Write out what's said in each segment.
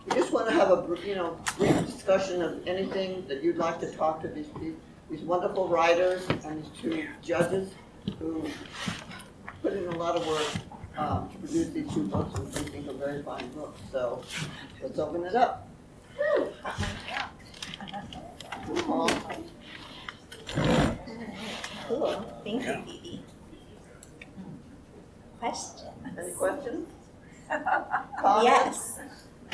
we just want to have a brief discussion of anything that you'd like to talk to these wonderful writers and these two judges who put in a lot of work to produce these two books, which we think are very fine books. So let's open it up. Cool. Thank you, Phoebe. Questions? Any questions? Yes.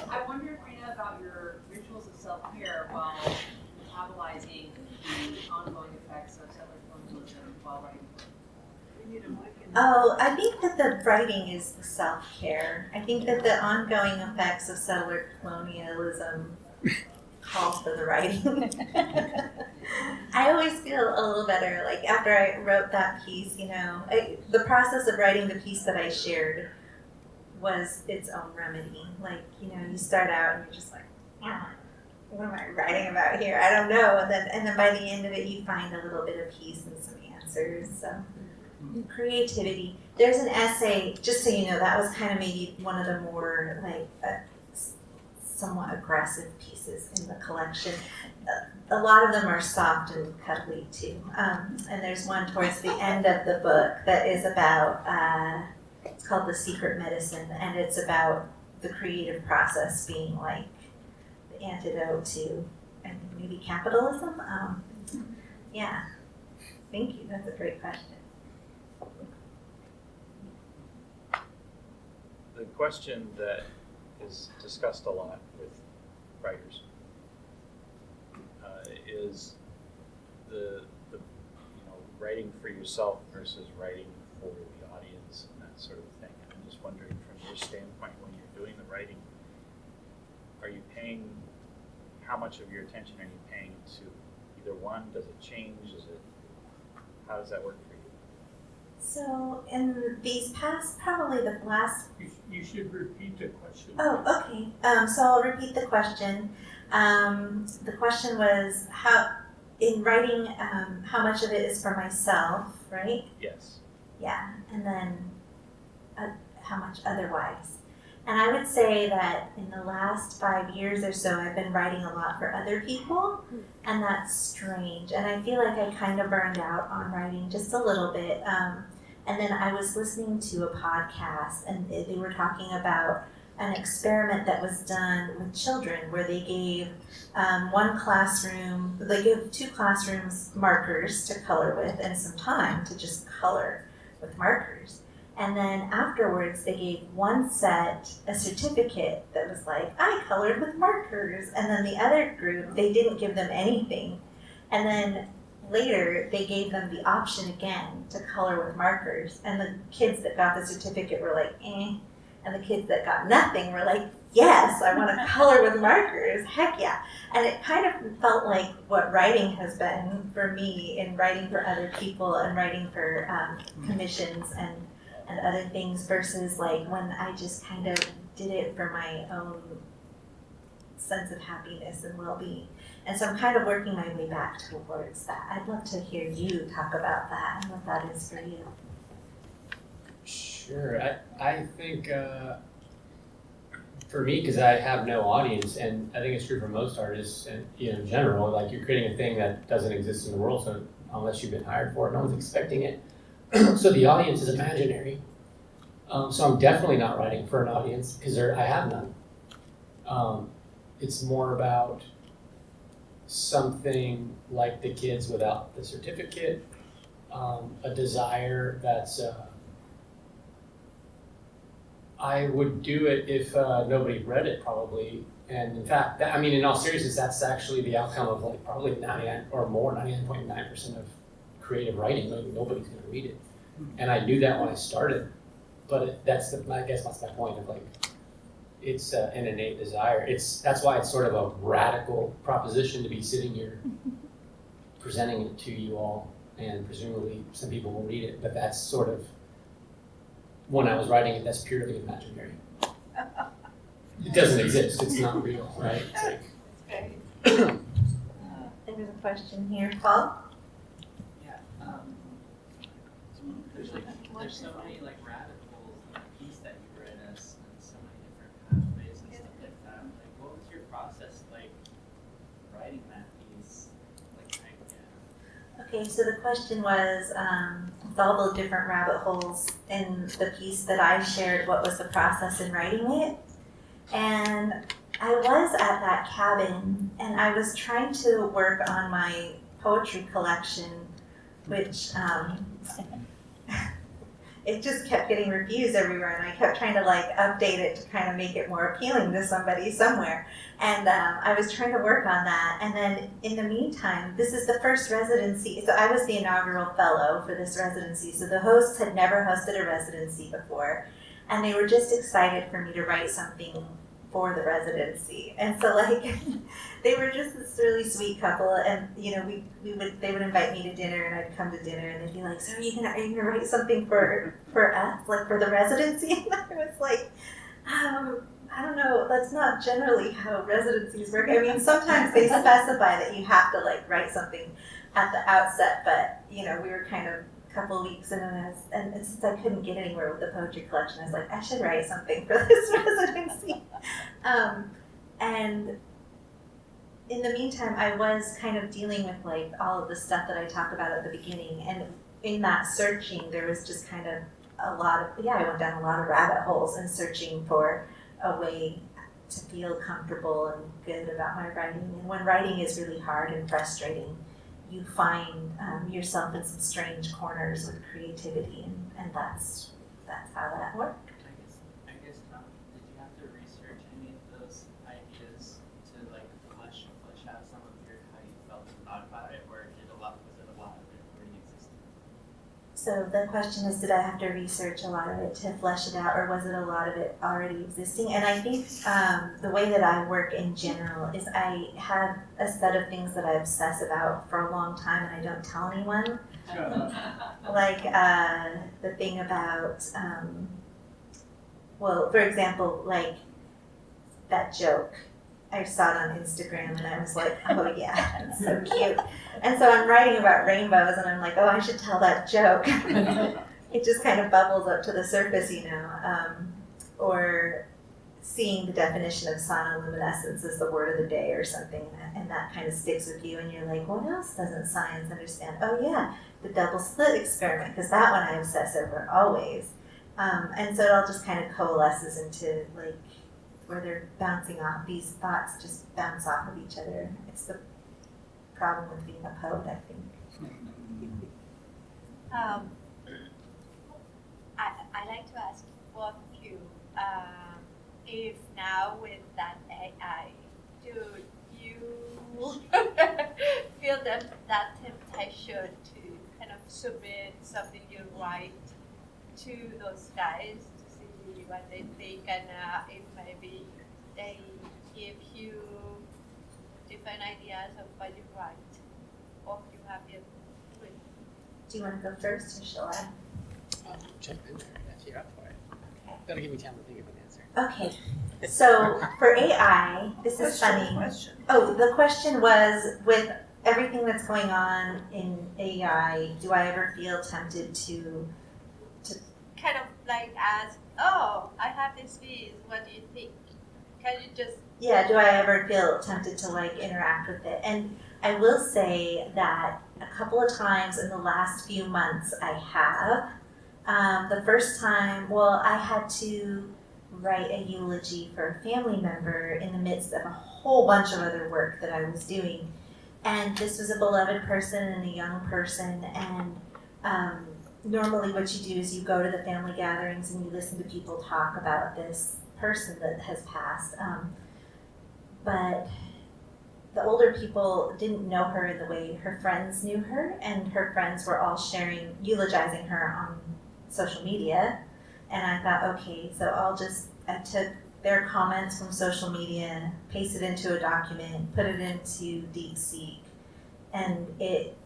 I wonder, Rena, about your rituals of self-care while metabolizing the ongoing effects of settler colonialism while writing the book. Oh, I think that the writing is the self-care. I think that the ongoing effects of settler colonialism calls for the writing. I always feel a little better, like after I wrote that piece, the process of writing the piece that I shared was its own remedy. Like, you start out and you're just like, what am I writing about here? I don't know. And then by the end of it, you find a little bit of peace and some answers. So creativity. There's an essay, just so you know, that was kind of maybe one of the more somewhat aggressive pieces in the collection. A lot of them are soft and cuddly too. And there's one towards the end of the book that is about, it's called The Secret Medicine, and it's about the creative process being like the antidote to, I think, maybe capitalism. Yeah, thank you, that's a great question. The question that is discussed a lot with writers is the writing for yourself versus writing for the audience and that sort of thing. And I'm just wondering, from your standpoint, when you're doing the writing, how much of your attention are you paying to either one? Does it change? How does that work for you? So in these past, probably the last... You should repeat the question. Oh, okay. So I'll repeat the question. The question was, in writing, how much of it is for myself, right? Yes. Yeah, and then how much otherwise. And I would say that in the last 5 years or so, I've been writing a lot for other people, and that's strange. And I feel like I kind of burned out on writing just a little bit. And then I was listening to a podcast, and they were talking about an experiment that was done with children where they gave they gave 2 classrooms markers to color with and some time to just color with markers. And then afterwards, they gave one set a certificate that was like, I colored with markers. And then the other group, they didn't give them anything. And then later, they gave them the option again to color with markers. And the kids that got the certificate were like, eh. And the kids that got nothing were like, yes, I want to color with markers. Heck yeah. And it kind of felt like what writing has been for me in writing for other people and writing for commissions and other things versus like when I just kind of did it for my own sense of happiness and well-being. And so I'm kind of working my way back towards that. I'd love to hear you talk about that and what that is for you. Sure. I think for me, because I have no audience, and I think it's true for most artists and in general, like you're creating a thing that doesn't exist in the world, so unless you've been hired for it, no one's expecting it. So the audience is imaginary. So I'm definitely not writing for an audience because I have none. It's more about something like the kids without the certificate, a desire that's I would do it if nobody read it probably. And in fact, in all seriousness, that's actually the outcome of like probably 99 or more, 99.9% of creative writing. Nobody's going to read it. And I knew that when I started, but I guess that's my point of like, it's an innate desire. That's why it's sort of a radical proposition to be sitting here presenting it to you all, and presumably some people will read it, but that's sort of, when I was writing it, that's purely imaginary. It doesn't exist, it's not real, right? It's like, There's a question here, Paul? Yeah, there's so many like rabbit holes in the piece that you read us, and so many different pathways and stuff like that. Like, what writing that piece, like, yeah. Okay, so the question was, with all the different rabbit holes in the piece that I shared, what was the process in writing it? And I was at that cabin and I was trying to work on my poetry collection, which it just kept getting reviews everywhere, and I kept trying to like update it to kind of make it more appealing to somebody somewhere. And I was trying to work on that. And then in the meantime, this is the first residency. So I was the inaugural fellow for this residency. So the hosts had never hosted a residency before. And they were just excited for me to write something for the residency. And so like, they were just this really sweet couple. And you know, they would invite me to dinner, and I'd come to dinner, and they'd be like, so are you gonna write something for us, like for the residency? And I was like, I don't know, that's not generally how residencies work. I mean, sometimes they specify that you have to like write something at the outset, but you know, we were kind of a couple of weeks in, and since I couldn't get anywhere with the poetry collection, I was like, I should write something for this residency. And in the meantime, I was kind of dealing with like all of the stuff that I talked about at the beginning, and in that searching, there was just kind of a lot of, I went down a lot of rabbit holes in searching for a way to feel comfortable and good about my writing. And when writing is really hard and frustrating, you find yourself in some strange corners with creativity, and that's how that worked. I guess, Tom, did you have to research any of those ideas to like flesh out some of how you felt and thought about it, or was it a lot of it already existed? So the question is, did I have to research a lot of it to flesh it out, or was it a lot of it already existing? And I think the way that I work in general is I have a set of things that I obsess about for a long time, and I don't tell anyone. Like the thing about, well, for example, like that joke. I saw it on Instagram and I was like, oh yeah, that's so cute. And so I'm writing about rainbows and I'm like, oh, I should tell that joke. It just kind of bubbles up to the surface, you know. Or seeing the definition of sonoluminescence as the word of the day or something, and that kind of sticks with you, and you're like, what else doesn't science understand? Oh yeah, the double slit experiment, because that one I obsess over always. And so it all just kind of coalesces into like, where they're bouncing off, these thoughts just bounce off of each other. It's the problem with being a poet, I think. I like to ask both of you, if now with that AI, do you feel that temptation to kind of submit something you write to those guys to see what they think, and if maybe they give you different ideas of what you write, or you have it with? Do you want to go first, or shall I? I'll jump in there if you're up for it. That'll give me time to think of an answer. Okay, so for AI, this is funny. Oh, the question was, with everything that's going on in AI, do I ever feel tempted to kind of like ask, oh, I have this piece, what do you think? Can you just... Yeah, do I ever feel tempted to like interact with it? And I will say that a couple of times in the last few months I have. The first time, well, I had to write a eulogy for a family member in the midst of a whole bunch of other work that I was doing. And this was a beloved person and a young person, and normally what you do is you go to the family gatherings and you listen to people talk about this person that has passed. But the older people didn't know her in the way her friends knew her, and her friends were all eulogizing her on social media. And I thought, okay, so I took their comments from social media, pasted into a document, put it into DeepSeek, and it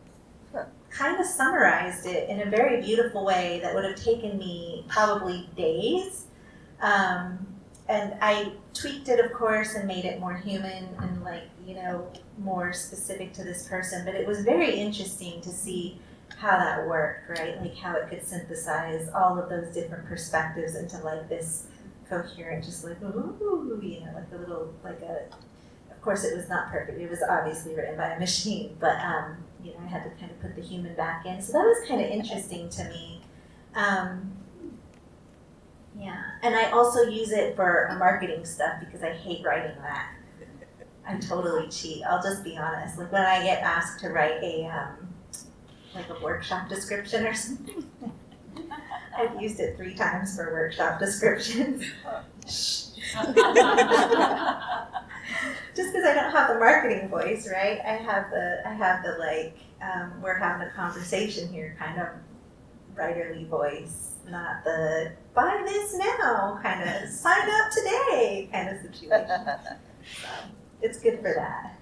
kind of summarized it in a very beautiful way that would have taken me probably days. And I tweaked it, of course, and made it more human and more specific to this person. But it was very interesting to see how that worked, right? Like how it could synthesize all of those different perspectives into like this coherent, just like, ooh, like a little, like a of course it was not perfect. It was obviously written by a machine, but you know, I had to kind of put the human back in. So that was kind of interesting to me. Yeah, and I also use it for marketing stuff because I hate writing that. I totally cheat. I'll just be honest. Like when I get asked to write a like a workshop description or something, I've used it 3 times for workshop descriptions. Just because I don't have the marketing voice, right? I have the like we're having a conversation here kind of writerly voice, not the buy this now kind of sign up today kind of situation. So it's good for that.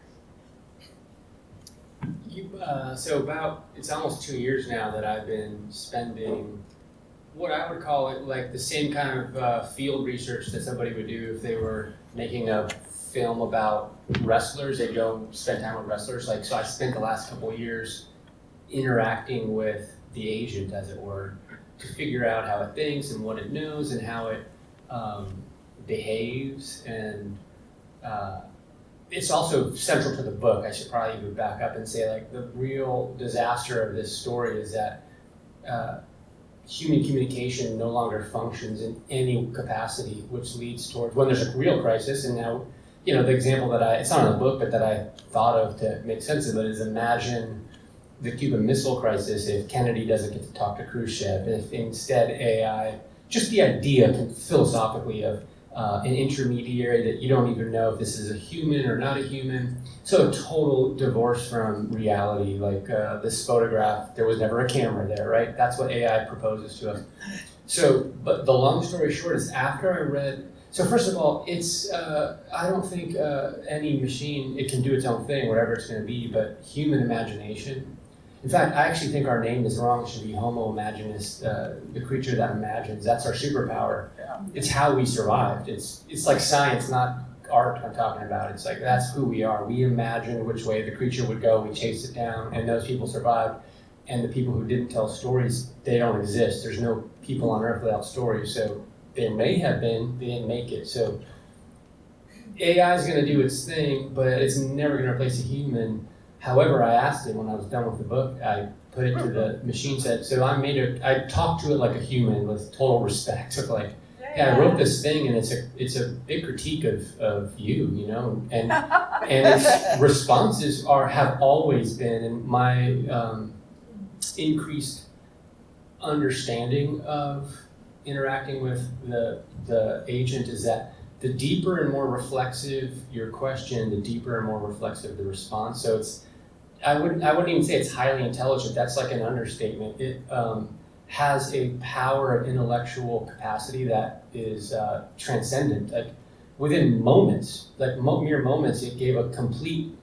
So it's almost 2 years now that I've been spending what I would call it like the same kind of field research that somebody would do if they were making a film about wrestlers. They'd go spend time with wrestlers. Like, so I spent the last couple of years interacting with the agent, as it were, to figure out how it thinks and what it knows and how it behaves. And it's also central to the book. I should probably even back up and say, like, the real disaster of this story is that human communication no longer functions in any capacity, which leads towards when there's a real crisis. And now, you know, the example that it's not in the book, but that I thought of to make sense of it is imagine the Cuban Missile Crisis if Kennedy doesn't get to talk to Khrushchev, if instead AI, just the idea philosophically of an intermediary that you don't even know if this is a human or not a human. So a total divorce from reality, like this photograph, there was never a camera there, right? That's what AI proposes to us. So, but the long story short is after I read, so first of all, it's, I don't think any machine, it can do its own thing, whatever it's gonna be, but human imagination. In fact, I actually think our name is wrong. It should be Homo Imaginus, the creature that imagines. That's our superpower. Yeah. It's how we survived. It's like science, not art I'm talking about. It's like, that's who we are. We imagined which way the creature would go. We chased it down, and those people survived. And the people who didn't tell stories, they don't exist. There's no people on Earth without stories. So there may have been, they didn't make it. So AI is going to do its thing, but it's never going to replace a human. However, I asked it when I was done with the book, I put it to the machine, said, so I talked to it like a human with total respect of like, yeah, I wrote this thing and it's a big critique of you, you know, and its responses have always been, and my increased understanding of interacting with the agent is that the deeper and more reflexive your question, the deeper and more reflexive the response. So I wouldn't even say it's highly intelligent. That's like an understatement. It has a power of intellectual capacity that is transcendent. Like within moments, like mere moments, it gave a complete,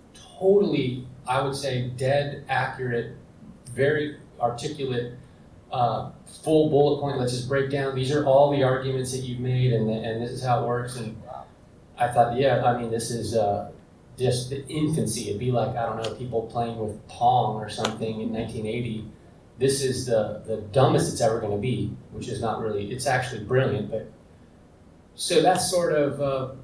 totally, I would say, dead, accurate, very articulate, full bullet point. Let's just break down. These are all the arguments that you've made, and this is how it works. And I thought, yeah, I mean, this is just the infancy. It'd be like, I don't know, people playing with Pong or something in 1980. This is the dumbest it's ever going to be, which is not really, it's actually brilliant. But so that's sort of a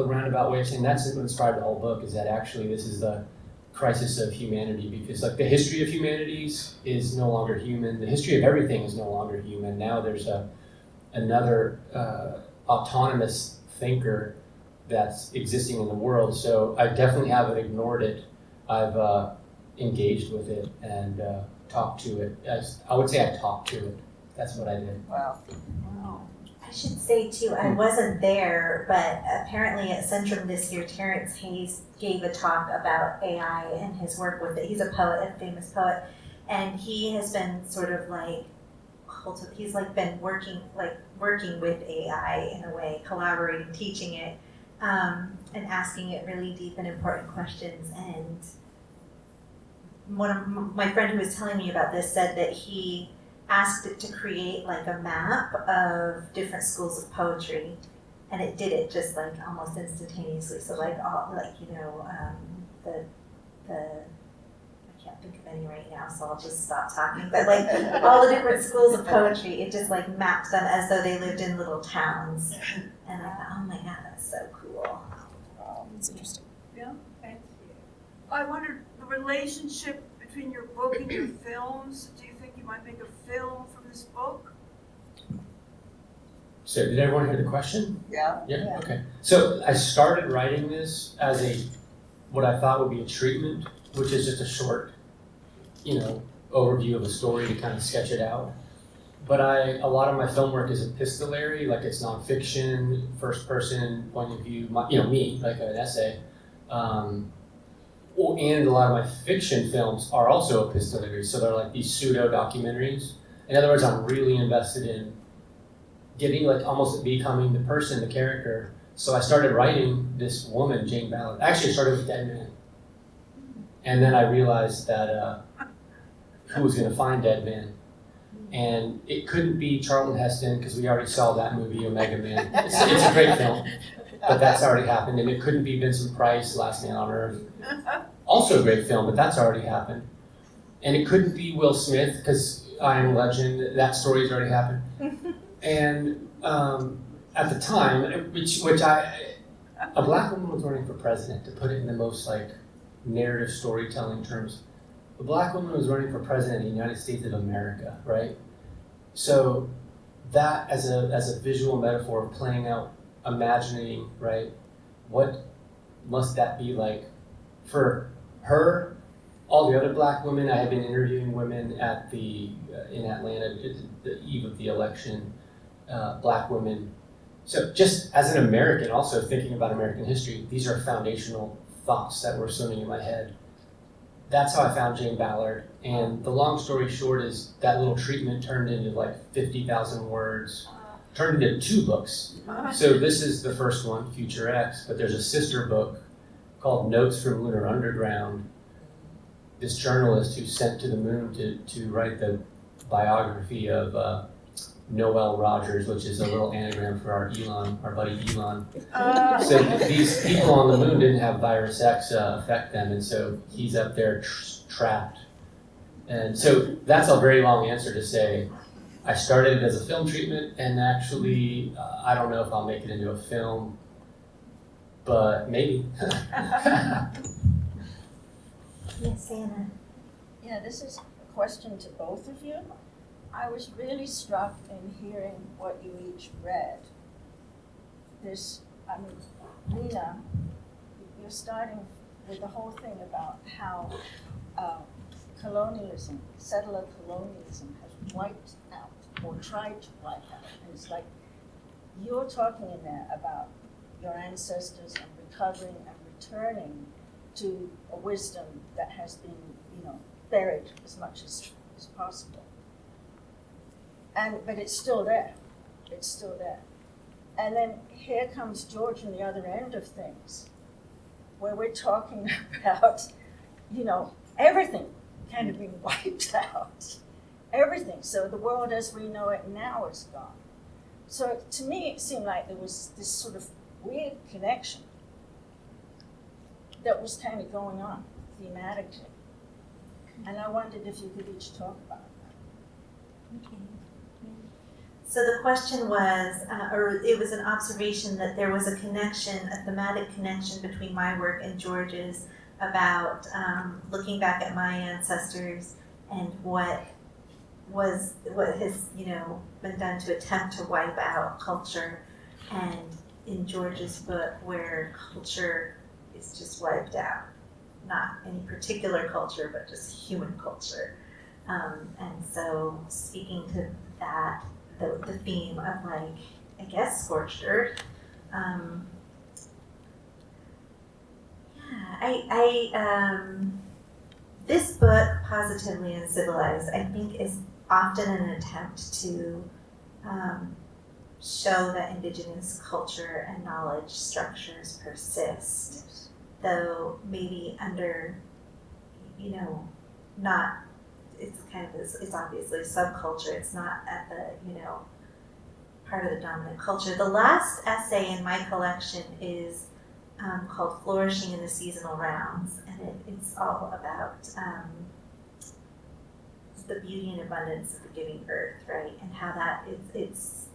roundabout way of saying that's what inspired the whole book, is that actually this is the crisis of humanity, because like the history of humanities is no longer human. The history of everything is no longer human. Now there's another autonomous thinker that's existing in the world. So I definitely haven't ignored it. I've engaged with it and talked to it. I would say I talked to it. That's what I did. Wow. I should say too, I wasn't there, but apparently at Centrum this year, Terrence Hayes gave a talk about AI and his work with it. He's a poet, a famous poet, and he has been sort of like, he's like been working with AI in a way, collaborating, teaching it, and asking it really deep and important questions. And one of my friend who was telling me about this said that he asked it to create like a map of different schools of poetry, and it did it just like almost instantaneously. So like all like, you know, the I can't think of any right now, so I'll just stop talking. But like all the different schools of poetry, it just like mapped them as though they lived in little towns. And I thought, oh my God, that's so cool. relationship between your book and your films? Do you think you might make a film from this book? So did everyone hear the question? Yeah. Yeah, okay. So I started writing this as what I thought would be a treatment, which is just a short, overview of a story to kind of sketch it out. But a lot of my film work is epistolary, like it's nonfiction, first person point of view, me, like an essay. And a lot of my fiction films are also epistolary, so they're like these pseudo documentaries. In other words, I'm really invested in getting, like, almost becoming the person, the character. So I started writing this woman, Jane Ballard. Actually, I started with Dead Man. And then I realized that who was going to find Dead Man? And it couldn't be Charlton Heston, because we already saw that movie, Omega Man. It's a great film, but that's already happened. And it couldn't be Vincent Price, Last Man on Earth. Also a great film, but that's already happened. And it couldn't be Will Smith, because I Am Legend, that story's already happened. And at the time, a black woman was running for president, to put it in the most like narrative storytelling terms. A black woman was running for president of the United States of America, right? So that as a visual metaphor of playing out, imagining, right? What must that be like for her? All the other black women, I had been interviewing women in Atlanta, the eve of the election, black women. So just as an American, also thinking about American history, these are foundational thoughts that were swimming in my head. That's how I found Jane Ballard. And the long story short is that little treatment turned into like 50,000 words, turned into 2 books. So this is the first one, Future X, but there's a sister book called Notes from Lunar Underground. This journalist who's sent to the moon to write the biography of Noel Rogers, which is a little anagram for our buddy Elon. So these people on the moon didn't have virus X affect them, and so he's up there trapped. And so that's a very long answer to say, I started it as a film treatment, and actually, I don't know if I'll make it into a film, but maybe. Yes, Anna. Yeah, this is a question to both of you. I was really struck in hearing what you each read. Rena, you're starting with the whole thing about how colonialism, settler colonialism, has wiped out or tried to wipe out. And it's like you're talking in there about your ancestors and recovering and returning to a wisdom that has been, buried as much as possible. But it's still there. It's still there. And then here comes George on the other end of things, where we're talking about, everything kind of being wiped out. Everything. So the world as we know it now is gone. So to me, it seemed like there was this sort of weird connection that was kind of going on thematically. And I wondered if you could each talk about that. Okay. So the question was, or it was an observation that there was a connection, a thematic connection between my work and George's about looking back at my ancestors and what has, been done to attempt to wipe out culture, and in George's book where culture is just wiped out. Not any particular culture, but just human culture. And so speaking to that, the theme of scorched earth. This book, Positively Uncivilized, I think is often an attempt to show that indigenous culture and knowledge structures persist. Though maybe under, it's obviously subculture, it's not at the, part of the dominant culture. The last essay in my collection is called Flourishing in the Seasonal Rounds, and it's all about the beauty and abundance of the giving earth, right? And how that it's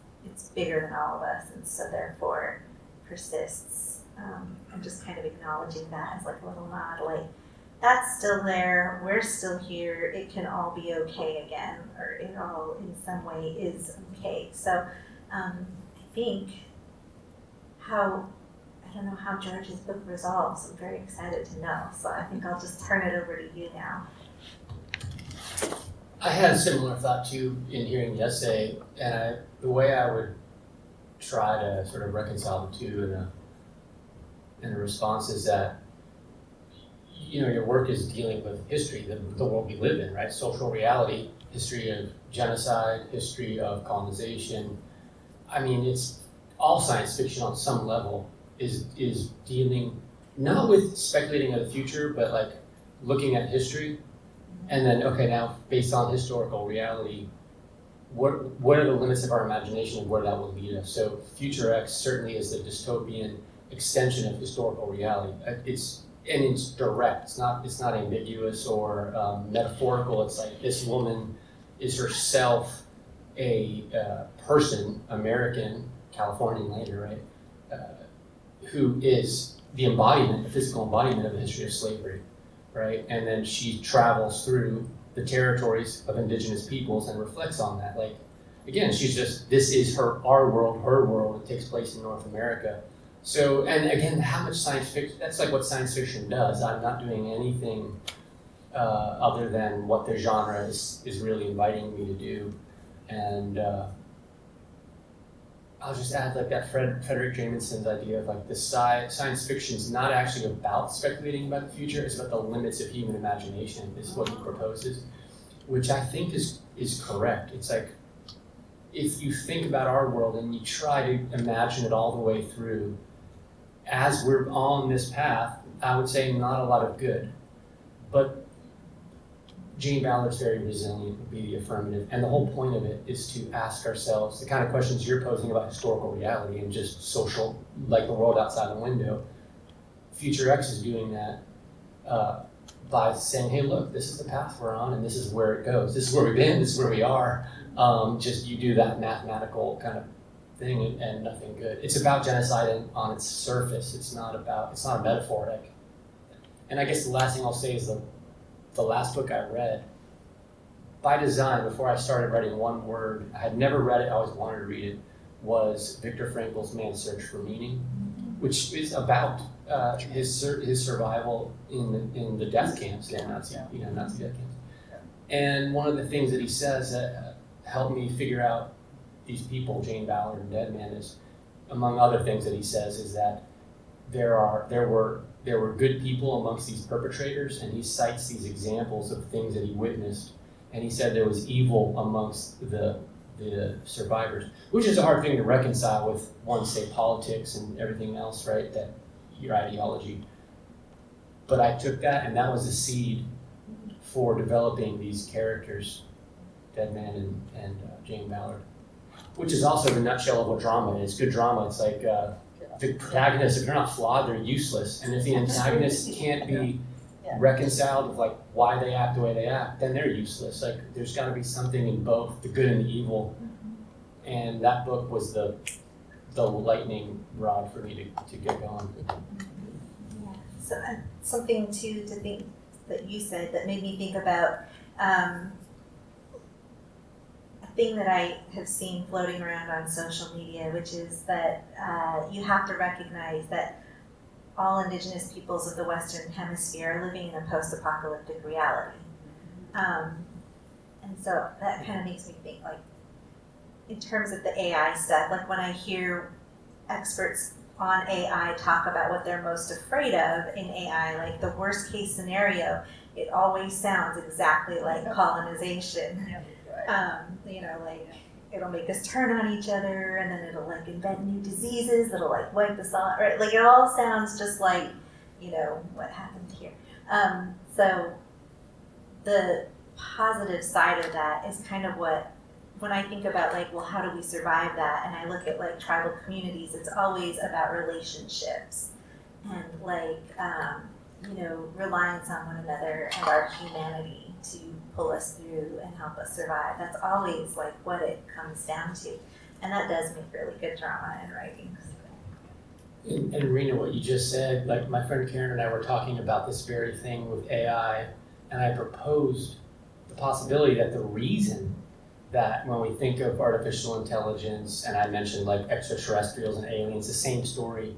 bigger than all of us, and so therefore persists. And just kind of acknowledging that as like a little nod, that's still there, we're still here, it can all be okay again, or it all in some way is okay. So I think I don't know how George's book resolves. I'm very excited to know. So I think I'll just turn it over to you now. I had a similar thought too in hearing the essay, and the way I would try to sort of reconcile the two in a response is that, you know, your work is dealing with history, the world we live in, right? Social reality, history of genocide, history of colonization. I mean, it's all science fiction on some level is dealing not with speculating of the future, but like looking at history, and then, okay, now based on historical reality, what are the limits of our imagination and where that will lead us? So Future X certainly is the dystopian extension of historical reality. It's direct. It's not ambiguous or metaphorical. It's like this woman is herself a person, American, Californian later, right? Who is the embodiment, the physical embodiment of the history of slavery, right? And then she travels through the territories of indigenous peoples and reflects on that. Like, again, this is our world, her world. It takes place in North America. So, and again, how much science fiction, that's like what science fiction does. I'm not doing anything other than what the genre is really inviting me to do. And I'll just add like that Frederick Jameson's idea of like the science fiction is not actually about speculating about the future, it's about the limits of human imagination is what he proposes, which I think is correct. It's like, if you think about our world and you try to imagine it all the way through, as we're on this path, I would say not a lot of good. But Jane Ballard's very resilient would be the affirmative. And the whole point of it is to ask ourselves the kind of questions you're posing about historical reality and just social, like the world outside the window. Future X is doing that by saying, hey, look, this is the path we're on and this is where it goes. This is where we've been, this is where we are. Just you do that mathematical kind of thing and nothing good. It's about genocide on its surface. It's not a metaphor. And I guess the last thing I'll say is the last book I read, by design, before I started writing one word, I had never read it, I always wanted to read it, was Viktor Frankl's Man's Search for Meaning, which is about his survival in the death camps, Nazi death camps. And one of the things that he says that helped me figure out these people, Jane Ballard and Dead Man, is, among other things that he says, is that there were good people amongst these perpetrators, and he cites these examples of things that he witnessed, and he said there was evil amongst the survivors, which is a hard thing to reconcile with one, say, politics and everything else, right, that your ideology. But I took that, and that was a seed for developing these characters, Dead Man and Jane Ballard, which is also the nutshell of what drama is. Good drama, it's like the protagonists, if they're not flawed, they're useless. And if the antagonists can't be reconciled with like why they act the way they act, then they're useless. Like there's got to be something in both the good and the evil. And that book was the lightning rod for me to get going. Yeah. So something to think that you said that made me think about thing that I have seen floating around on social media, which is that you have to recognize that all indigenous peoples of the Western Hemisphere are living in a post-apocalyptic reality. And so that kind of makes me think, like, in terms of the AI stuff, like when I hear experts on AI talk about what they're most afraid of in AI, like the worst case scenario, it always sounds exactly like colonization. Like it'll make us turn on each other, and then it'll like invent new diseases that'll like wipe us all out, right? Like it all sounds just like, what happened here. So the positive side of that is kind of when I think about like, well, how do we survive that? And I look at like tribal communities, it's always about relationships and like, reliance on one another and our humanity to pull us through and help us survive. That's always like what it comes down to. And that does make really good drama and writing. And Rena, what you just said, like my friend Karen and I were talking about this very thing with AI, and I proposed the possibility that the reason that when we think of artificial intelligence, and I mentioned like extraterrestrials and aliens, the same story,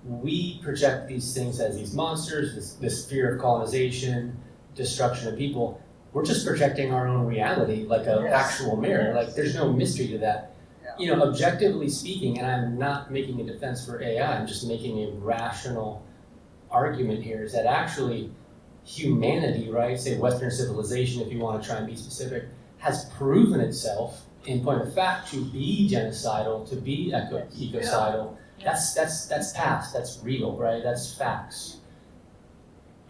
we project these things as these monsters, this fear of colonization, destruction of people. We're just projecting our own reality like an actual mirror. Like there's no mystery to that. You know, objectively speaking, and I'm not making a defense for AI, I'm just making a rational argument here, is that actually humanity, right, say Western civilization, if you want to try and be specific, has proven itself, in point of fact, to be genocidal, to be ecocidal. That's past, that's real, right? That's facts.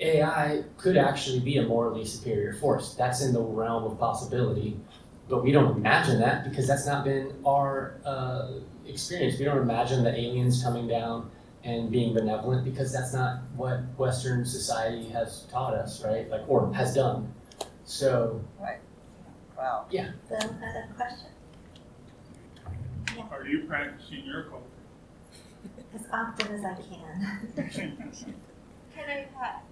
AI could actually be a morally superior force. That's in the realm of possibility, but we don't imagine that because that's not been our experience. We don't imagine the aliens coming down and being benevolent because that's not what Western society has taught us, right? Like, or has done. So. Right. Wow. Yeah. Bill had a question. Are you practicing your culture? As often as I can. Can I have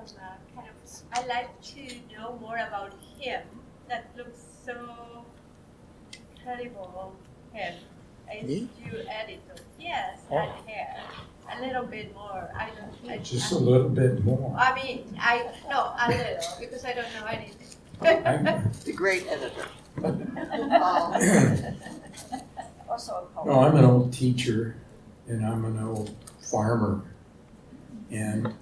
some kind of, I like to know more about him. That looks so incredible, him. Me? You editor. Yes, and hair. A little bit more. Just a little bit more. I mean, no, a little, because I don't know anything. The great editor. Also a poem. No, I'm an old teacher and I'm an old farmer, and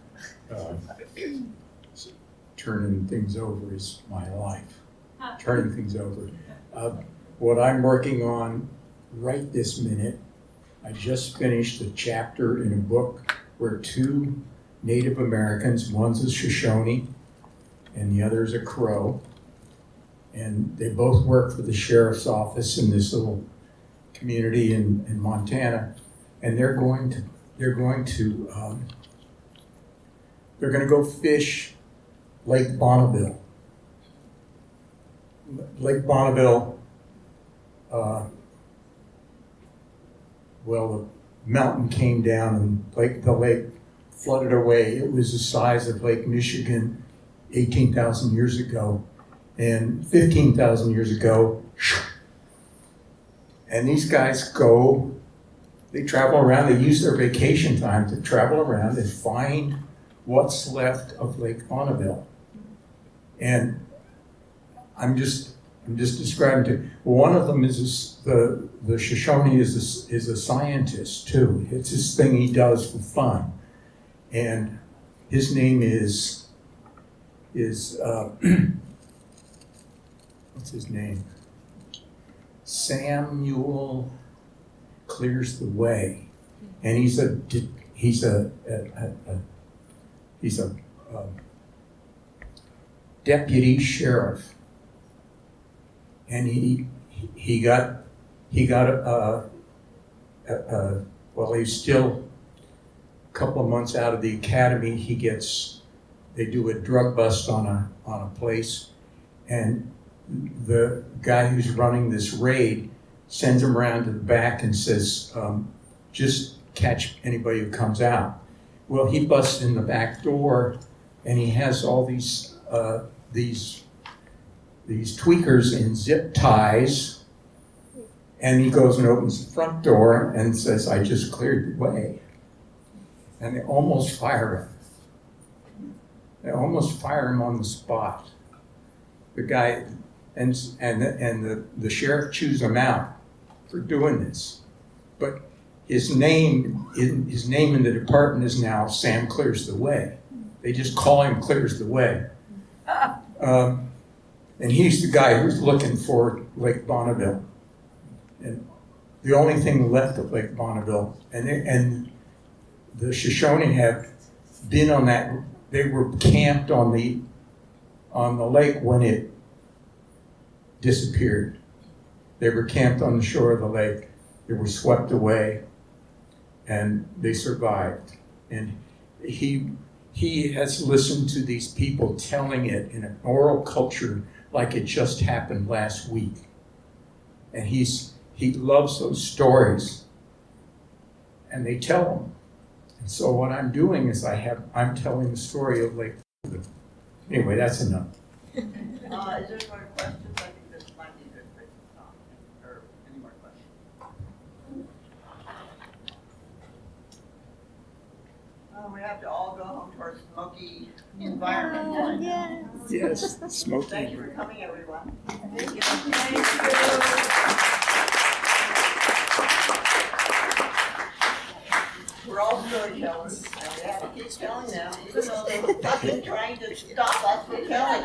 turning things over is my life. Turning things over. What I'm working on right this minute, I just finished a chapter in a book where two Native Americans, one's a Shoshone and the other's a Crow, and they both work for the sheriff's office in this little community in Montana, and they're going to go fish Lake Bonneville. Lake Bonneville, well, the mountain came down and the lake flooded away. It was the size of Lake Michigan 18,000 years ago, and 15,000 years ago. And these guys they travel around, they use their vacation time to travel around and find what's left of Lake Bonneville. And I'm just describing to one of them is the Shoshone is a scientist too. It's this thing he does for fun, and his name is what's his name? Samuel Clears the Way, and he's a deputy sheriff. And he got well, he's still a couple of months out of the academy. They do a drug bust on a place, and the guy who's running this raid sends him around to the back and says, just catch anybody who comes out. Well, he busts in the back door, and he has all these tweakers in zip ties, and he goes and opens the front door and says, I just cleared the way. And they almost fire him. They almost fire him on the spot. The guy, and the sheriff chews him out for doing this. But his name in the department is now Sam Clears the Way. They just call him Clears the Way. And he's the guy who's looking for Lake Bonneville. And the only thing left of Lake Bonneville, and the Shoshone have been on that, they were camped on the lake when it disappeared. They were camped on the shore of the lake. They were swept away, and they survived. And he has listened to these people telling it in an oral culture like it just happened last week. And he loves those stories. And they tell them. So what I'm doing is I'm telling the story of Lake. Anyway, that's enough. Is there any more questions? I think this might be a good place to stop. Or any more questions? We have to all go home to our smoky environment right now. Yes, smoking. Thank you for coming, everyone. Thank you. We're all storytellers, and we have to keep telling them, even though they've been trying to stop us from telling.